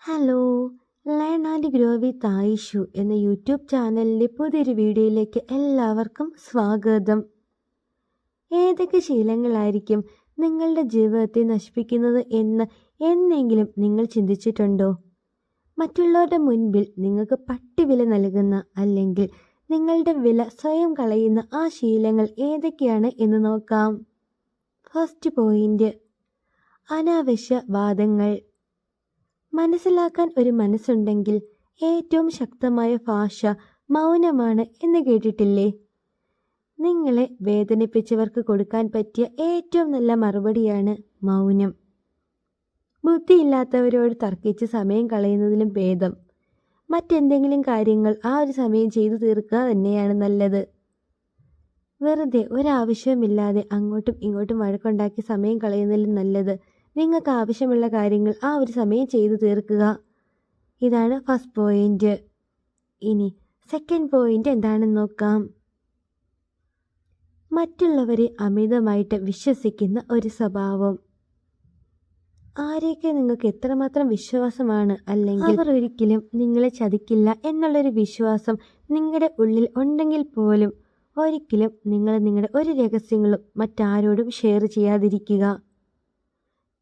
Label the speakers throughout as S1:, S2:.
S1: Hello, learn and grow with Ayishu എന്ന YouTube ചാനലിൻ്റെ പുതിയൊരു വീഡിയോയിലേക്ക് എല്ലാവർക്കും സ്വാഗതം. ഏതൊക്കെ ശീലങ്ങളായിരിക്കും നിങ്ങളുടെ ജീവിതത്തെ നശിപ്പിക്കുന്നത് എന്ന് എന്നെങ്കിലും നിങ്ങൾ ചിന്തിച്ചിട്ടുണ്ടോ? മറ്റുള്ളവരുടെ മുൻപിൽ നിങ്ങൾക്ക് പട്ടിവില നൽകുന്ന അല്ലെങ്കിൽ നിങ്ങളുടെ വില സ്വയം കളയുന്ന ആ ശീലങ്ങൾ ഏതൊക്കെയാണ് എന്ന് നോക്കാം. ഫസ്റ്റ് പോയിന്റ്, അനാവശ്യ വാദങ്ങൾ. മനസ്സിലാക്കാൻ ഒരു മനസ്സുണ്ടെങ്കിൽ ഏറ്റവും ശക്തമായ ഭാഷ മൗനമാണ് എന്ന് കേട്ടിട്ടില്ലേ? നിങ്ങളെ വേദനിപ്പിച്ചവർക്ക് കൊടുക്കാൻ പറ്റിയ ഏറ്റവും നല്ല മറുപടിയാണ് മൗനം. ബുദ്ധിയില്ലാത്തവരോട് തർക്കിച്ച് സമയം കളയുന്നതിലും ഭേദം മറ്റെന്തെങ്കിലും കാര്യങ്ങൾ ആ ഒരു സമയം ചെയ്തു തീർക്കുക തന്നെയാണ് നല്ലത്. വെറുതെ ഒരാവശ്യവുമില്ലാതെ അങ്ങോട്ടും ഇങ്ങോട്ടും വഴക്കുണ്ടാക്കി സമയം കളയുന്നതിലും നല്ലത് നിങ്ങൾക്ക് ആവശ്യമുള്ള കാര്യങ്ങൾ ആ ഒരു സമയം ചെയ്തു തീർക്കുക. ഇതാണ് ഫസ്റ്റ് പോയിന്റ്. ഇനി സെക്കൻഡ് പോയിന്റ് എന്താണെന്ന് നോക്കാം. മറ്റുള്ളവരെ അമിതമായിട്ട് വിശ്വസിക്കുന്ന ഒരു സ്വഭാവം. ആരെയൊക്കെ നിങ്ങൾക്ക് എത്രമാത്രം വിശ്വാസമാണ്, അല്ലെങ്കിൽ അവർ ഒരിക്കലും നിങ്ങളെ ചതിക്കില്ല എന്നുള്ളൊരു വിശ്വാസം നിങ്ങളുടെ ഉള്ളിൽ ഉണ്ടെങ്കിൽ പോലും ഒരിക്കലും നിങ്ങൾ നിങ്ങളുടെ ഒരു രഹസ്യങ്ങളും മറ്റാരോടും ഷെയർ ചെയ്യാതിരിക്കുക.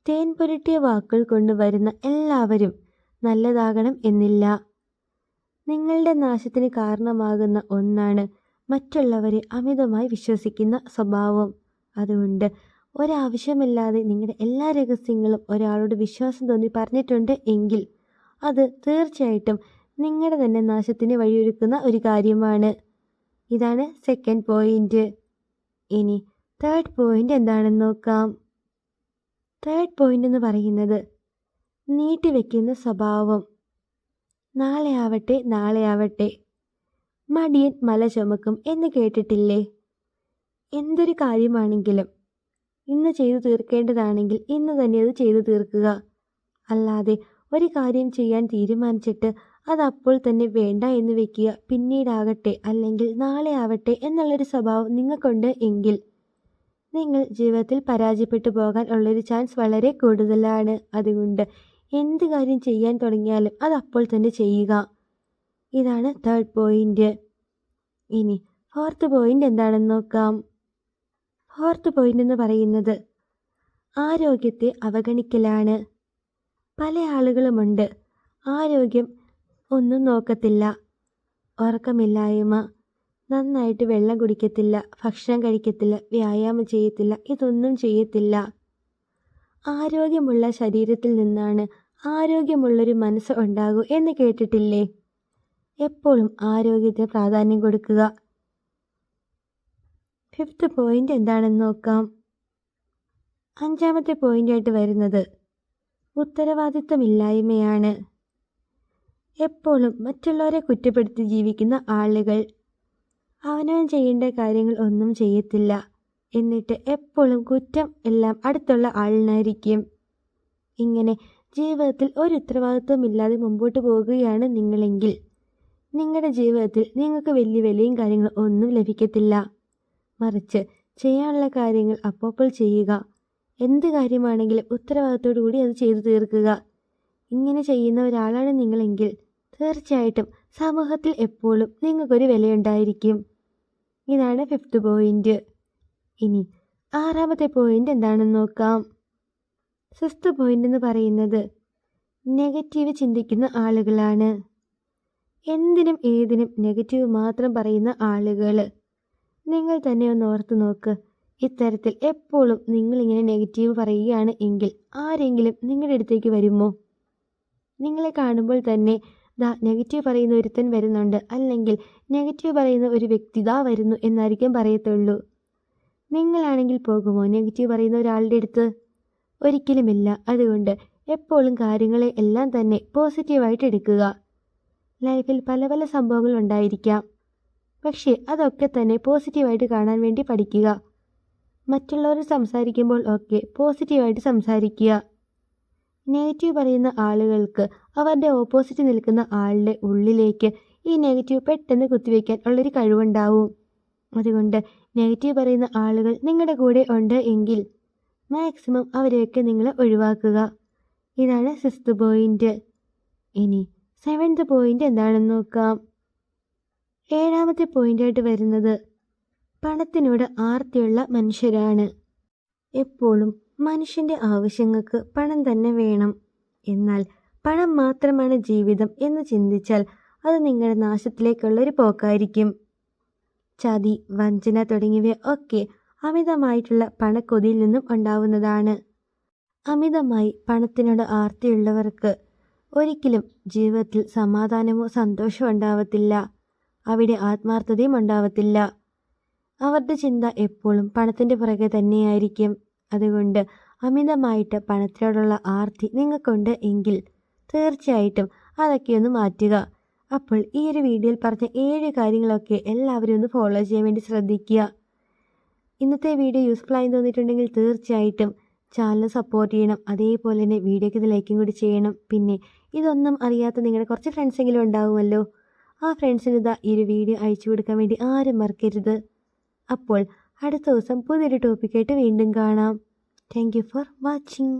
S1: തേൻ പുരട്ടിയ വാക്കുകൾ കൊണ്ടുവരുന്ന എല്ലാവരും നല്ലതാകണം എന്നില്ല. നിങ്ങളുടെ നാശത്തിന് കാരണമാകുന്ന ഒന്നാണ് മറ്റുള്ളവരെ അമിതമായി വിശ്വസിക്കുന്ന സ്വഭാവം. അതുകൊണ്ട് ഒരാവശ്യമില്ലാതെ നിങ്ങളുടെ എല്ലാ രഹസ്യങ്ങളും ഒരാളോട് വിശ്വാസം തോന്നി പറഞ്ഞിട്ടുണ്ട് എങ്കിൽ അത് തീർച്ചയായിട്ടും നിങ്ങളുടെ തന്നെ നാശത്തിന് വഴിയൊരുക്കുന്ന ഒരു കാര്യമാണ്. ഇതാണ് സെക്കൻഡ് പോയിന്റ്. ഇനി തേർഡ് പോയിന്റ് എന്താണെന്ന് നോക്കാം. തേർഡ് പോയിന്റ് എന്ന് പറയുന്നത് നീട്ടിവെക്കുന്ന സ്വഭാവം. നാളെ ആവട്ടെ നാളെ ആവട്ടെ, മടിയൻ മല ചുമക്കും എന്ന് കേട്ടിട്ടില്ലേ? എന്തൊരു കാര്യമാണെങ്കിലും ഇന്ന് ചെയ്തു തീർക്കേണ്ടതാണെങ്കിൽ ഇന്ന് തന്നെ അത് ചെയ്തു തീർക്കുക. അല്ലാതെ ഒരു കാര്യം ചെയ്യാൻ തീരുമാനിച്ചിട്ട് അത് അപ്പോൾ തന്നെ വേണ്ട എന്ന് വെക്കുക, പിന്നീടാകട്ടെ അല്ലെങ്കിൽ നാളെ ആവട്ടെ എന്നുള്ളൊരു സ്വഭാവം നിങ്ങൾക്കുണ്ട് എങ്കിൽ നിങ്ങൾ ജീവിതത്തിൽ പരാജയപ്പെട്ടു പോകാൻ ഉള്ളൊരു ചാൻസ് വളരെ കൂടുതലാണ്. അതുകൊണ്ട് എന്ത് കാര്യം ചെയ്യാൻ തുടങ്ങിയാലും അത് അപ്പോൾ തന്നെ ചെയ്യുക. ഇതാണ് തേർഡ് പോയിന്റ്. ഇനി ഫോർത്ത് പോയിന്റ് എന്താണെന്ന് നോക്കാം. ഫോർത്ത് പോയിന്റ് എന്ന് പറയുന്നത് ആരോഗ്യത്തെ അവഗണിക്കലാണ്. പല ആളുകളുമുണ്ട്, ആരോഗ്യം ഒന്നും നോക്കത്തില്ല. ഉറക്കമില്ലായ്മ, നന്നായിട്ട് വെള്ളം കുടിക്കത്തില്ല, ഭക്ഷണം കഴിക്കത്തില്ല, വ്യായാമം ചെയ്യത്തില്ല, ഇതൊന്നും ചെയ്യത്തില്ല. ആരോഗ്യമുള്ള ശരീരത്തിൽ നിന്നാണ് ആരോഗ്യമുള്ളൊരു മനസ്സ് ഉണ്ടാകൂ എന്ന് കേട്ടിട്ടില്ലേ? എപ്പോഴും ആരോഗ്യത്തിന് പ്രാധാന്യം കൊടുക്കുക. ഫിഫ്ത്ത് പോയിന്റ് എന്താണെന്ന് നോക്കാം. അഞ്ചാമത്തെ പോയിന്റായിട്ട് വരുന്നത് ഉത്തരവാദിത്തമില്ലായ്മയാണ്. എപ്പോഴും മറ്റുള്ളവരെ കുറ്റപ്പെടുത്തി ജീവിക്കുന്ന ആളുകൾ അവനവൻ ചെയ്യേണ്ട കാര്യങ്ങൾ ഒന്നും ചെയ്യത്തില്ല. എന്നിട്ട് എപ്പോഴും കുറ്റം എല്ലാം അടുത്തുള്ള ആളിനായിരിക്കും. ഇങ്ങനെ ജീവിതത്തിൽ ഒരു ഉത്തരവാദിത്വമില്ലാതെ മുമ്പോട്ട് പോകുകയാണ് നിങ്ങളെങ്കിൽ നിങ്ങളുടെ ജീവിതത്തിൽ നിങ്ങൾക്ക് വലിയ വിലയും കാര്യങ്ങളും ഒന്നും ലഭിക്കത്തില്ല. മറിച്ച് ചെയ്യാനുള്ള കാര്യങ്ങൾ അപ്പോൾ ചെയ്യുക. എന്ത് കാര്യമാണെങ്കിലും ഉത്തരവാദിത്തോടു കൂടി അത് ചെയ്തു തീർക്കുക. ഇങ്ങനെ ചെയ്യുന്ന ഒരാളാണ് നിങ്ങളെങ്കിൽ തീർച്ചയായിട്ടും സമൂഹത്തിൽ എപ്പോഴും നിങ്ങൾക്കൊരു വിലയുണ്ടായിരിക്കും. ഇതാണ് ഫിഫ്ത്ത് പോയിന്റ്. ഇനി ആറാമത്തെ പോയിന്റ് എന്താണെന്ന് നോക്കാം. സിക്സ്ത് പോയിന്റ് എന്ന് പറയുന്നത് നെഗറ്റീവ് ചിന്തിക്കുന്ന ആളുകളാണ്. എന്തിനും ഏതിനും നെഗറ്റീവ് മാത്രം പറയുന്ന ആളുകൾ. നിങ്ങൾ തന്നെ ഒന്ന് ഓർത്ത് നോക്ക്. ഇത്തരത്തിൽ എപ്പോഴും നിങ്ങളിങ്ങനെ നെഗറ്റീവ് പറയുകയാണ് എങ്കിൽ ആരെങ്കിലും നിങ്ങളുടെ അടുത്തേക്ക് വരുമോ? നിങ്ങളെ കാണുമ്പോൾ തന്നെ നെഗറ്റീവ് പറയുന്ന ഒരുത്തൻ വരുന്നുണ്ട്, അല്ലെങ്കിൽ നെഗറ്റീവ് പറയുന്ന ഒരു വ്യക്തി വരുന്നു എന്നായിരിക്കും പറയത്തുള്ളൂ. നിങ്ങളാണെങ്കിൽ പോകുമോ നെഗറ്റീവ് പറയുന്ന ഒരാളുടെ അടുത്ത്? ഒരിക്കലുമില്ല. അതുകൊണ്ട് എപ്പോഴും കാര്യങ്ങളെ എല്ലാം തന്നെ പോസിറ്റീവായിട്ട് എടുക്കുക. ലൈഫിൽ പല പല സംഭവങ്ങൾ ഉണ്ടായിരിക്കാം, പക്ഷേ അതൊക്കെ തന്നെ പോസിറ്റീവായിട്ട് കാണാൻ വേണ്ടി പഠിക്കുക. മറ്റുള്ളവർ സംസാരിക്കുമ്പോൾ ഒക്കെ പോസിറ്റീവായിട്ട് സംസാരിക്കുക. നെഗറ്റീവ് പറയുന്ന ആളുകൾക്ക് അവരുടെ ഓപ്പോസിറ്റ് നിൽക്കുന്ന ആളുടെ ഉള്ളിലേക്ക് ഈ നെഗറ്റീവ് പെട്ടെന്ന് കുത്തിവെക്കാൻ ഉള്ളൊരു കഴിവുണ്ടാവും. അതുകൊണ്ട് നെഗറ്റീവ് പറയുന്ന ആളുകൾ നിങ്ങളുടെ കൂടെ ഉണ്ട് എങ്കിൽ മാക്സിമം അവരെയൊക്കെ നിങ്ങൾ ഒഴിവാക്കുക. ഇതാണ് സിക്സ്ത് പോയിന്റ്. ഇനി 7th പോയിന്റ് എന്താണെന്ന് നോക്കാം. 7ാമത്തെ പോയിന്റായിട്ട് വരുന്നത് പണത്തിനോട് ആർത്തിയുള്ള മനുഷ്യരാണ്. എപ്പോഴും മനുഷ്യൻ്റെ ആവശ്യങ്ങൾക്ക് പണം തന്നെ വേണം. എന്നാൽ പണം മാത്രമാണ് ജീവിതം എന്ന് ചിന്തിച്ചാൽ അത് നിങ്ങളുടെ നാശത്തിലേക്കുള്ളൊരു പോക്കായിരിക്കും. ചതി, വഞ്ചന തുടങ്ങിയവ ഒക്കെ അമിതമായിട്ടുള്ള പണക്കൊതിയിൽ നിന്നും ഉണ്ടാവുന്നതാണ്. അമിതമായി പണത്തിനോട് ആർത്തിയുള്ളവർക്ക് ഒരിക്കലും ജീവിതത്തിൽ സമാധാനമോ സന്തോഷമോ ഉണ്ടാവത്തില്ല. അവിടെ ആത്മാർത്ഥതയും ഉണ്ടാവത്തില്ല. അവരുടെ ചിന്ത എപ്പോഴും പണത്തിൻ്റെ പുറകെ തന്നെയായിരിക്കും. അതുകൊണ്ട് അമിതമായിട്ട് പണത്തിനോടുള്ള ആർത്തി നിങ്ങൾക്കുണ്ട് എങ്കിൽ തീർച്ചയായിട്ടും അതൊക്കെ ഒന്ന് മാറ്റുക. അപ്പോൾ ഈ ഒരു വീഡിയോയിൽ പറഞ്ഞ 7 കാര്യങ്ങളൊക്കെ എല്ലാവരും ഒന്ന് ഫോളോ ചെയ്യാൻ വേണ്ടി ശ്രദ്ധിക്കുക. ഇന്നത്തെ വീഡിയോ യൂസ്ഫുൾ ആയി തോന്നിയിട്ടുണ്ടെങ്കിൽ തീർച്ചയായിട്ടും ചാനൽ സപ്പോർട്ട് ചെയ്യണം. അതേപോലെ തന്നെ വീഡിയോയ്ക്ക് ഇത് ലൈക്കും കൂടി ചെയ്യണം. പിന്നെ ഇതൊന്നും അറിയാത്ത നിങ്ങളുടെ കുറച്ച് ഫ്രണ്ട്സെങ്കിലും ഉണ്ടാവുമല്ലോ, ആ ഫ്രണ്ട്സിന് ഇതാ ഈ ഒരു വീഡിയോ അയച്ചു കൊടുക്കാൻ വേണ്ടി ആരും മറക്കരുത്. അപ്പോൾ അടുത്ത ദിവസം പുതിയൊരു ടോപ്പിക്കായിട്ട് വീണ്ടും കാണാം. Thank you for watching.